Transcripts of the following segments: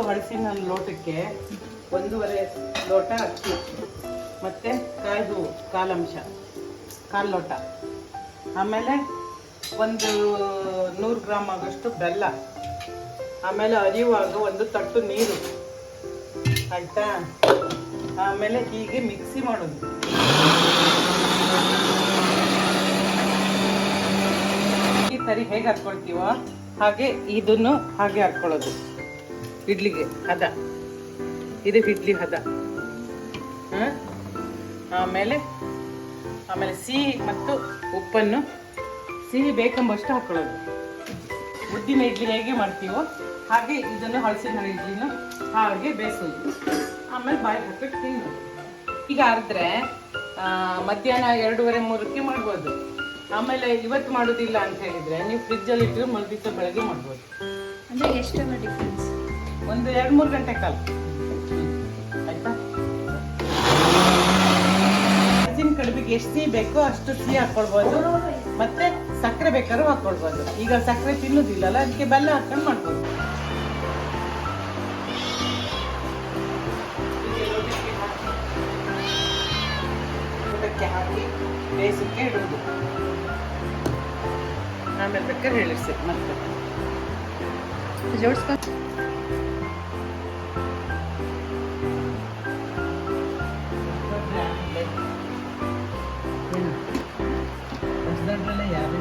ಹಳಸಿನ ಲೋಟಕ್ಕೆ 1.5 ಲೋಟ ಅಕ್ಕಿ ಮತ್ತು ಕಾಯಿ ಹೂವು ಕಾಲು ಲೋಟ, ಆಮೇಲೆ 100 ಗ್ರಾಮ್ ಆಗೋಷ್ಟು ಬೆಲ್ಲ, ಆಮೇಲೆ ಅರಿಯುವಾಗ 1 ತಟ್ಟು ನೀರು, ಆಯಿತಾ. ಆಮೇಲೆ ಹೀಗೆ ಮಿಕ್ಸಿ ಮಾಡೋದು. ಈ ತರಿ ಹೇಗೆ ಹರ್ಕೊಳ್ತೀವೋ ಹಾಗೆ ಇದನ್ನು ಹಾಗೆ ಹರ್ಕೊಳ್ಳೋದು. ಇಡ್ಲಿಗೆ ಹದ, ಇದು ಇಡ್ಲಿ ಹದ. ಆಮೇಲೆ ಸಿಹಿ ಮತ್ತು ಉಪ್ಪನ್ನು ಸಿಹಿ ಬೇಕೆಂಬಷ್ಟು ಹಾಕೊಳ್ಳೋದು. ಉದ್ದಿನ ಇಡ್ಲಿ ಹೇಗೆ ಮಾಡ್ತೀವೋ ಹಾಗೆ ಇದನ್ನು ಹಳಸಿನ ಇಡ್ಲಿನ ಹಾಗೆ ಬೇಯಿಸೋದು. ಆಮೇಲೆ ಬಾಯಿ ಹಾಕಿಟ್ಟು ತಿನ್ನೋದು. ಈಗ ಅರ್ದ್ರೆ ಮಧ್ಯಾಹ್ನ 2:30-3ಕ್ಕೆ ಮಾಡ್ಬೋದು. ಆಮೇಲೆ ಇವತ್ತು ಮಾಡೋದಿಲ್ಲ ಅಂತ ಹೇಳಿದ್ರೆ ನೀವು ಫ್ರಿಜ್ಜಲ್ಲಿ ಇಟ್ಟರೆ ಮರುದಿವಸ ಬೆಳಗ್ಗೆ ಮಾಡ್ಬೋದು. ಅಂದರೆ ಎಷ್ಟು ಡಿಫ್ರೆನ್ಸ್? ಒಂದು 2-3 ಗಂಟೆ ಕಾಲ, ಆಯ್ತಾ. ಹಸಿನ ಕಡುಬಿಗೆ ಎಷ್ಟು ಸಿಹಿ ಬೇಕೋ ಅಷ್ಟು ಸಿಹಿ ಹಾಕ್ಕೊಳ್ಬೋದು, ಮತ್ತೆ ಸಕ್ಕರೆ ಬೇಕಾದ್ರೂ ಹಾಕ್ಕೊಳ್ಬೋದು. ಈಗ ಸಕ್ಕರೆ ತಿನ್ನೋದಿಲ್ಲಲ್ಲ, ಅದಕ್ಕೆ ಬೆಲ್ಲ ಹಾಕೊಂಡು ಮಾಡ್ಬೋದು. ಊಟಕ್ಕೆ ಹಾಕಿ ಬೇಯಿಸಕ್ಕೆ ಇಡೋದು. ಆಮೇಲೆ ಬೇಕಾದ್ರೆ ಹೇಳಿಸಿ ಮತ್ತೆ ಜೋಡಿಸ್ಕೊಂಡು ಹೊಸದಾದ್ರಲ್ಲೇ ಯಾರು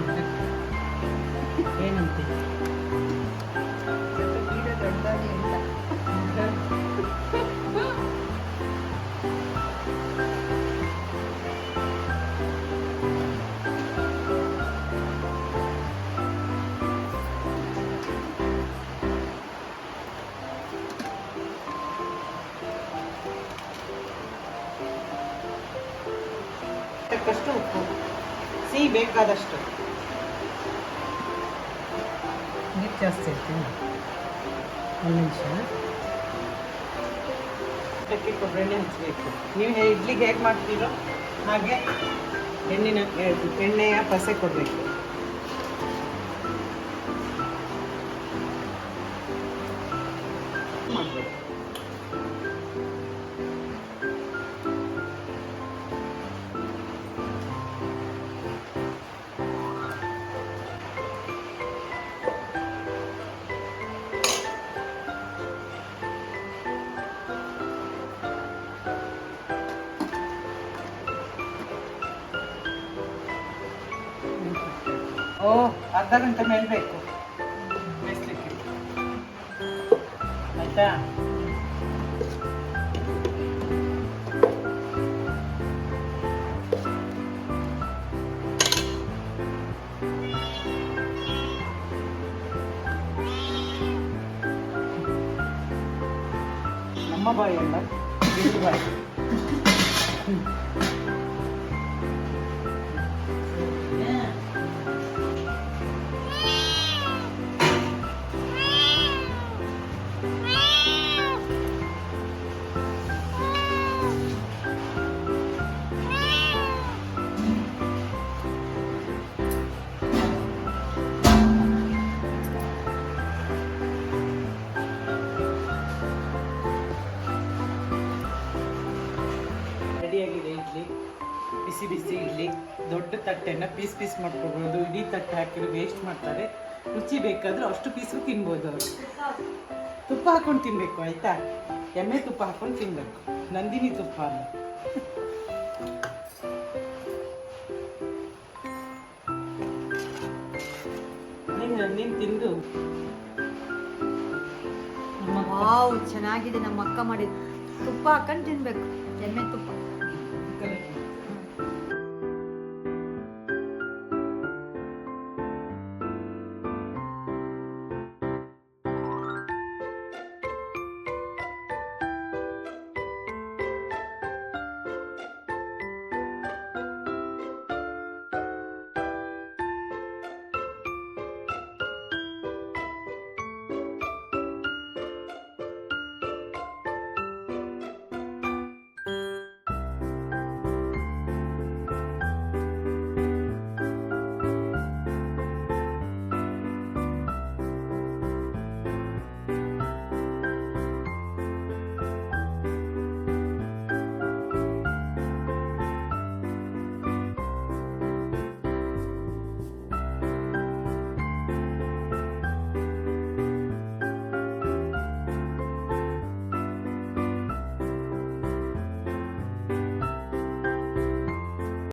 ಏನಂತೆ ದೊಡ್ಡದಾಗಿ ಅಂತ. ತಕ್ಕಷ್ಟು ಉಪ್ಪು, ಸಿಹಿ ಬೇಕಾದಷ್ಟು. ನೀರು ಜಾಸ್ತಿ ಇರ್ತೀನಿ. ಒಂದು ನಿಮಿಷ. ಅದಕ್ಕೆ ಕೊಬ್ಬರಿ ಎಣ್ಣೆ ಹಚ್ಚಬೇಕು. ನೀವು ಇಡ್ಲಿಗೆ ಹೇಗೆ ಮಾಡ್ತೀರೋ ಹಾಗೆ ಎಣ್ಣೆಯ ಪಸೆ ಕೊಡಬೇಕು. ಮಾಡ್ಬೇಕು. ಅರ್ಧ ಗಂಟೆ ಮೇಲೆ ಬೇಕು ಬೇಯಿಸ್ಲಿಕ್ಕೆ, ಆಯ್ತಾ. ನಮ್ಮ ಬಾಯಿ ಅಲ್ಲ, ಇದು ಬಾಯಿ. ರೆಡಿಯಾಗಿದೆ ಇಡ್ಲಿ, ಬಿಸಿ ಬಿಸಿ ಇಡ್ಲಿ. ದೊಡ್ಡ ತಟ್ಟೆನ ಪೀಸ್ ಮಾಡ್ಕೊಬೋದು. ಇಡೀ ತಟ್ಟೆ ಹಾಕಿರೋ ವೇಸ್ಟ್ ಮಾಡ್ತಾರೆ. ರುಚಿ ಬೇಕಾದರೂ ಅಷ್ಟು ಪೀಸು ತಿನ್ಬೋದು ಅವರು. ತುಪ್ಪ ಹಾಕೊಂಡು ತಿನ್ನಬೇಕು, ಆಯಿತಾ. ಎಮ್ಮೆ ತುಪ್ಪ ಹಾಕೊಂಡು ತಿನ್ನಬೇಕು, ನಂದಿನಿ ತುಪ್ಪ ಅಲ್ಲ. ನೀನು ತಿಂದು ವಾವ್, ಚೆನ್ನಾಗಿದೆ. ನಮ್ಮ ಅಕ್ಕ ಮಾಡಿದ ತುಪ್ಪ ಹಾಕೊಂಡು ತಿನ್ಬೇಕು, ಎಮ್ಮೆ ತುಪ್ಪ.